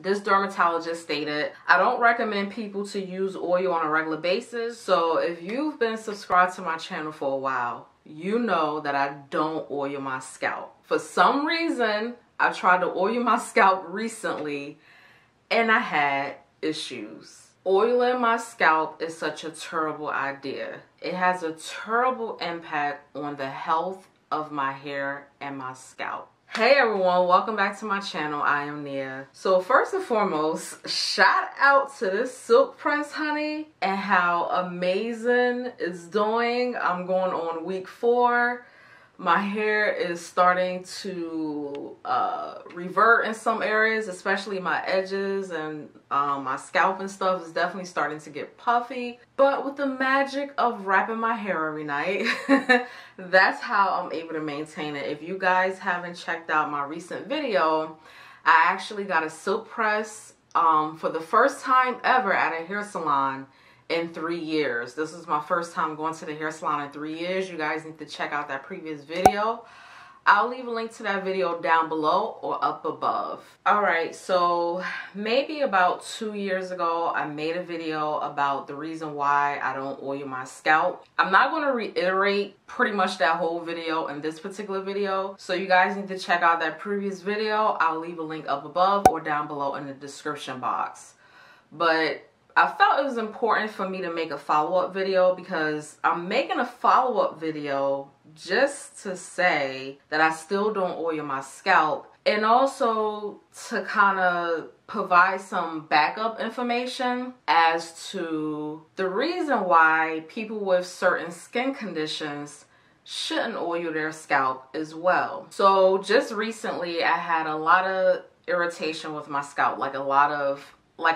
this dermatologist stated, I don't recommend people to use oil on a regular basis. So if you've been subscribed to my channel for a while, you know that I don't oil my scalp. For some reason, I tried to oil my scalp recently and I had issues. Oiling my scalp is such a terrible idea. It has a terrible impact on the health of my hair and my scalp. Hey everyone, welcome back to my channel. I am Nia. So first and foremost, shout out to this silk press, honey, and how amazing it's doing. I'm going on week 4. My hair is starting to revert in some areas, especially my edges, and my scalp and stuff is definitely starting to get puffy. But with the magic of wrapping my hair every night, that's how I'm able to maintain it. If you guys haven't checked out my recent video, I actually got a silk press for the first time ever at a hair salon in 3 years. This is my first time going to the hair salon in 3 years. You guys need to check out that previous video. I'll leave a link to that video down below or up above. Alright, so maybe about 2 years ago, I made a video about the reason why I don't oil my scalp. I'm not going to reiterate pretty much that whole video in this particular video. So you guys need to check out that previous video. I'll leave a link up above or down below in the description box. But I felt it was important for me to make a follow-up video because I'm making a follow-up video just to say that I still don't oil my scalp, and also to kind of provide some backup information as to the reason why people with certain skin conditions shouldn't oil their scalp as well. So just recently I had a lot of irritation with my scalp,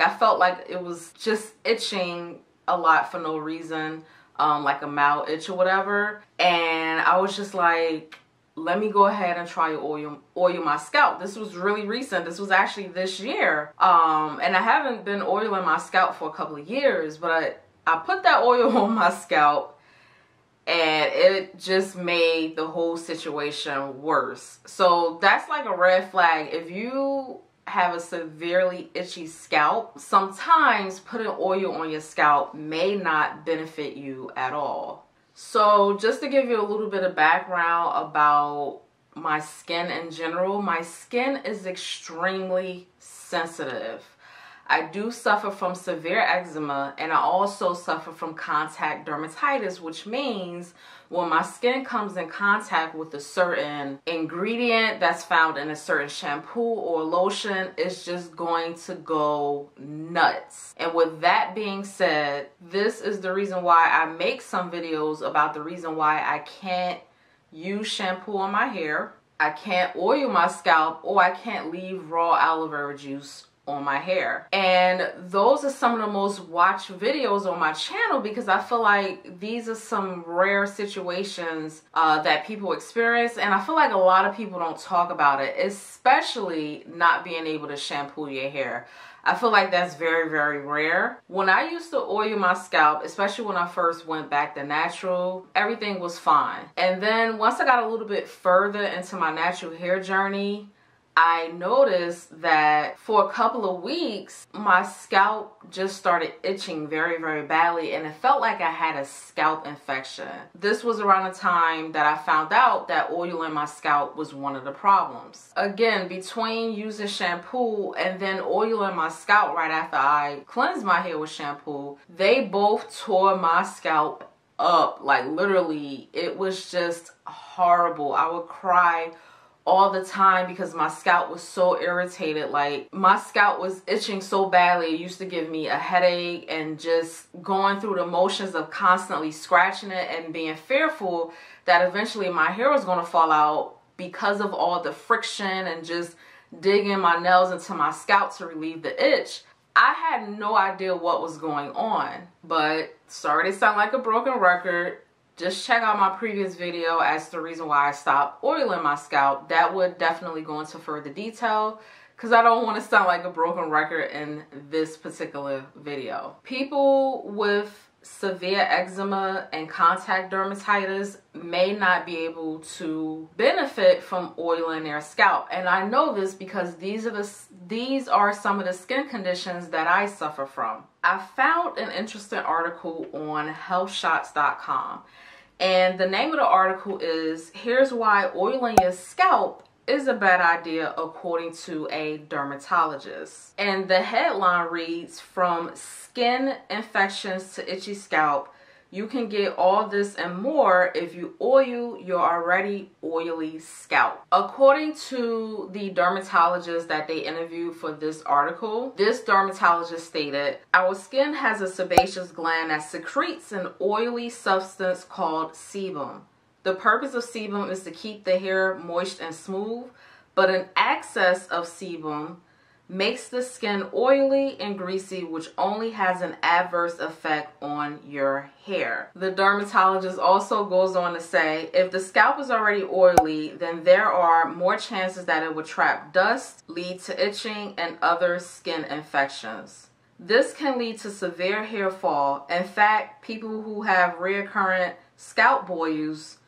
I felt like it was just itching a lot for no reason, like a mild itch or whatever. And I was just like, let me go ahead and try to oil my scalp. This was really recent. This was actually this year. And I haven't been oiling my scalp for a couple of years, but I put that oil on my scalp and it just made the whole situation worse. So that's like a red flag. If you have a severely itchy scalp, sometimes putting oil on your scalp may not benefit you at all. So just to give you a little bit of background about my skin in general, my skin is extremely sensitive. I do suffer from severe eczema, and I also suffer from contact dermatitis, which means when my skin comes in contact with a certain ingredient that's found in a certain shampoo or lotion, it's just going to go nuts. And with that being said, this is the reason why I make some videos about the reason why I can't use shampoo on my hair, I can't oil my scalp, or I can't leave raw aloe vera juice on my hair. And those are some of the most watched videos on my channel because I feel like these are some rare situations that people experience, and I feel like a lot of people don't talk about it, especially not being able to shampoo your hair. I feel like that's very, very rare. When I used to oil my scalp, especially when I first went back to natural, everything was fine. And then once I got a little bit further into my natural hair journey, I noticed that for a couple of weeks, my scalp just started itching very, very badly, and it felt like I had a scalp infection. This was around the time that I found out that oiling my scalp was one of the problems. Again, between using shampoo and then oiling my scalp right after I cleansed my hair with shampoo, they both tore my scalp up. Like literally, it was just horrible. I would cry all the time because my scalp was so irritated. Like my scalp was itching so badly, it used to give me a headache, and just going through the motions of constantly scratching it and being fearful that eventually my hair was going to fall out because of all the friction and just digging my nails into my scalp to relieve the itch. I had no idea what was going on, but sorry to sound like a broken record. Just check out my previous video as to the reason why I stopped oiling my scalp. That would definitely go into further detail because I don't want to sound like a broken record in this particular video. People with severe eczema and contact dermatitis may not be able to benefit from oiling their scalp. And I know this because these are some of the skin conditions that I suffer from. I found an interesting article on healthshots.com, and the name of the article is "Here's Why Oiling Your Scalp is a Bad Idea According to a Dermatologist." And the headline reads, "From skin infections to itchy scalp, you can get all this and more if you oil your already oily scalp." According to the dermatologist that they interviewed for this article, this dermatologist stated, "Our skin has a sebaceous gland that secretes an oily substance called sebum. The purpose of sebum is to keep the hair moist and smooth, but an excess of sebum makes the skin oily and greasy, which only has an adverse effect on your hair." The dermatologist also goes on to say, if the scalp is already oily, then there are more chances that it will trap dust, lead to itching, and other skin infections. This can lead to severe hair fall. In fact, people who have recurrent scalp boils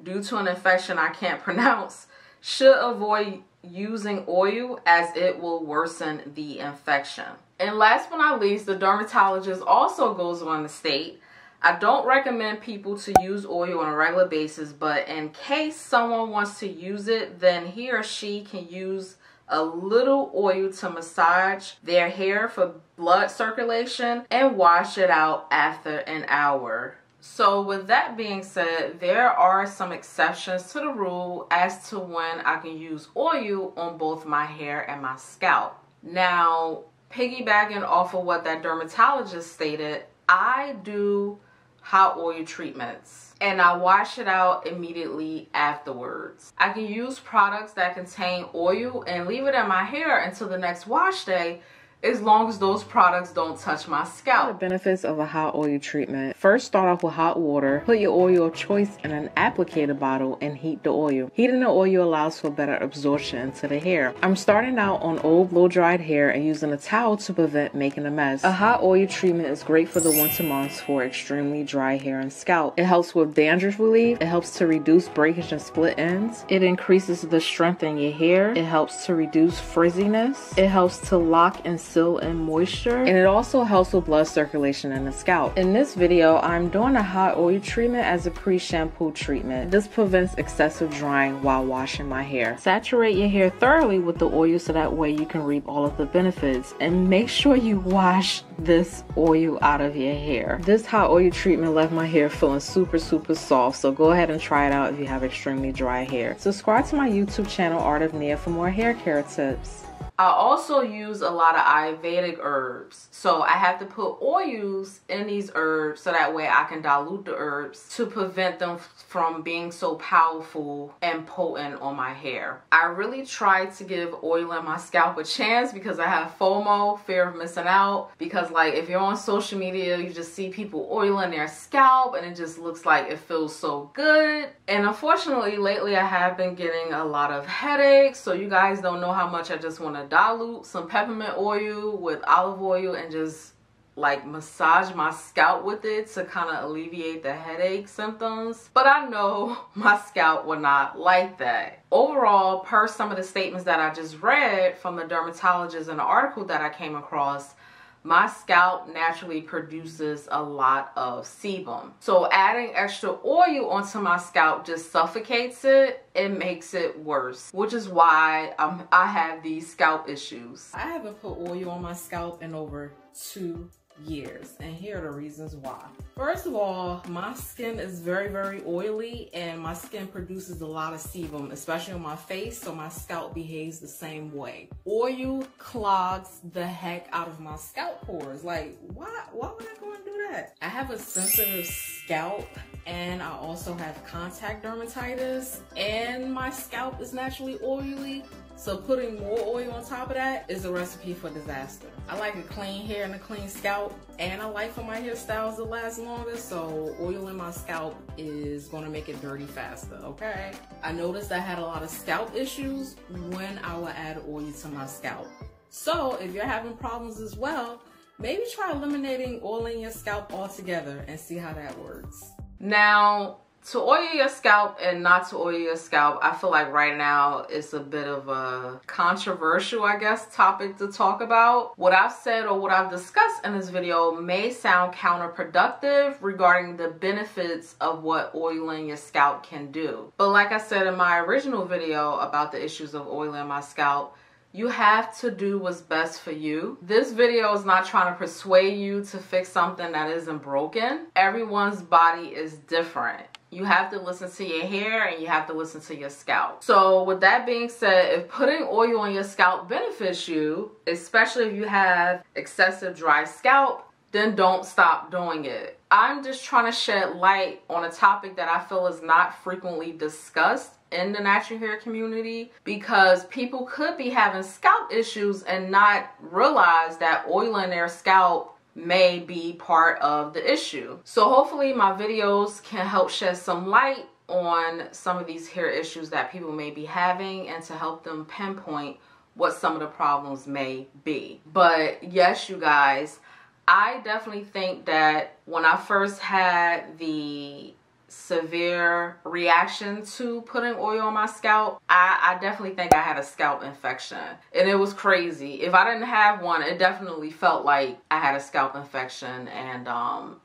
due to an infection I can't pronounce should avoid using oil, as it will worsen the infection. And last but not least, the dermatologist also goes on to state, "I don't recommend people to use oil on a regular basis, but in case someone wants to use it, then he or she can use a little oil to massage their hair for blood circulation and wash it out after an hour." So with that being said, there are some exceptions to the rule as to when I can use oil on both my hair and my scalp. Now, piggybacking off of what that dermatologist stated, I do hot oil treatments and I wash it out immediately afterwards. I can use products that contain oil and leave it in my hair until the next wash day, as long as those products don't touch my scalp. The benefits of a hot oil treatment. First, start off with hot water. Put your oil of choice in an applicator bottle and heat the oil. Heating the oil allows for better absorption into the hair. I'm starting out on old blow-dried hair and using a towel to prevent making a mess. A hot oil treatment is great for the winter months for extremely dry hair and scalp. It helps with dandruff relief. It helps to reduce breakage and split ends. It increases the strength in your hair. It helps to reduce frizziness. It helps to lock and seal in moisture, and it also helps with blood circulation in the scalp. In this video, I'm doing a hot oil treatment as a pre-shampoo treatment. This prevents excessive drying while washing my hair. Saturate your hair thoroughly with the oil so that way you can reap all of the benefits, and make sure you wash this oil out of your hair. This hot oil treatment left my hair feeling super soft, so go ahead and try it out if you have extremely dry hair. Subscribe to my YouTube channel, Art of Nia, for more hair care tips. I also use a lot of Ayurvedic herbs. So I have to put oils in these herbs so that way I can dilute the herbs to prevent them from being so powerful and potent on my hair. I really try to give oil in my scalp a chance because I have FOMO, fear of missing out. Because like if you're on social media, you just see people oiling their scalp and it just looks like it feels so good. And unfortunately lately I have been getting a lot of headaches. So you guys don't know how much I just want to dilute some peppermint oil with olive oil and just like massage my scalp with it to kind of alleviate the headache symptoms. But I know my scalp will not like that. Overall, per some of the statements that I just read from the dermatologist in the article that I came across, my scalp naturally produces a lot of sebum. So adding extra oil onto my scalp just suffocates it. It makes it worse, which is why I have these scalp issues. I haven't put oil on my scalp in over 2 years, and here are the reasons why. First of all, my skin is very oily and my skin produces a lot of sebum, especially on my face, so my scalp behaves the same way. Oil clogs the heck out of my scalp pores. Like, why would I go and do that? I have a sensitive scalp and I also have contact dermatitis and my scalp is naturally oily. So putting more oil on top of that is a recipe for disaster. I like a clean hair and a clean scalp, and I like for my hairstyles to last longer, so oil in my scalp is gonna make it dirty faster, okay? I noticed I had a lot of scalp issues when I would add oil to my scalp. So if you're having problems as well, maybe try eliminating oiling your scalp altogether and see how that works. Now, to oil your scalp and not to oil your scalp, I feel like right now it's a bit of a controversial, I guess, topic to talk about. What I've said or what I've discussed in this video may sound counterproductive regarding the benefits of what oiling your scalp can do. But like I said in my original video about the issues of oiling my scalp, you have to do what's best for you. This video is not trying to persuade you to fix something that isn't broken. Everyone's body is different. You have to listen to your hair and you have to listen to your scalp. So with that being said, if putting oil on your scalp benefits you, especially if you have excessive dry scalp, then don't stop doing it. I'm just trying to shed light on a topic that I feel is not frequently discussed in the natural hair community, because people could be having scalp issues and not realize that oiling their scalp may be part of the issue. So hopefully my videos can help shed some light on some of these hair issues that people may be having and to help them pinpoint what some of the problems may be. But yes, you guys, I definitely think that when I first had the severe reaction to putting oil on my scalp, I definitely think I had a scalp infection, and it was crazy. If I didn't have one, it definitely felt like I had a scalp infection, and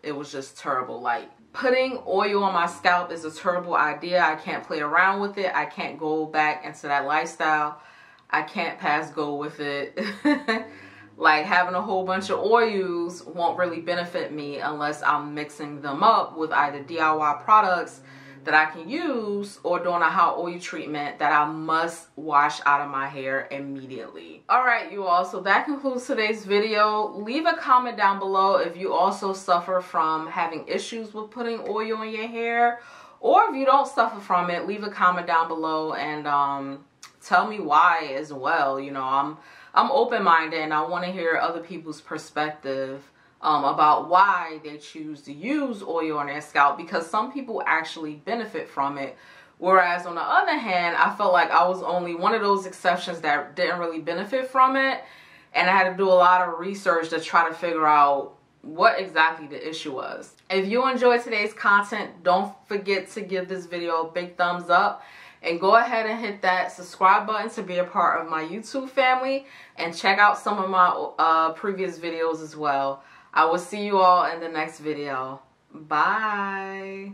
it was just terrible. Like, putting oil on my scalp is a terrible idea. I can't play around with it. I can't go back into that lifestyle. I can't pass go with it. Like, having a whole bunch of oils won't really benefit me unless I'm mixing them up with either DIY products that I can use or doing a hot oil treatment that I must wash out of my hair immediately. Alright, you all, so that concludes today's video. Leave a comment down below if you also suffer from having issues with putting oil on your hair, or if you don't suffer from it, leave a comment down below and tell me why as well. You know, I'm open-minded and I want to hear other people's perspective about why they choose to use oil on their scalp, because some people actually benefit from it, whereas on the other hand, I felt like I was only one of those exceptions that didn't really benefit from it, and I had to do a lot of research to try to figure out what exactly the issue was. If you enjoyed today's content, don't forget to give this video a big thumbs up. And go ahead and hit that subscribe button to be a part of my YouTube family. And check out some of my previous videos as well. I will see you all in the next video. Bye.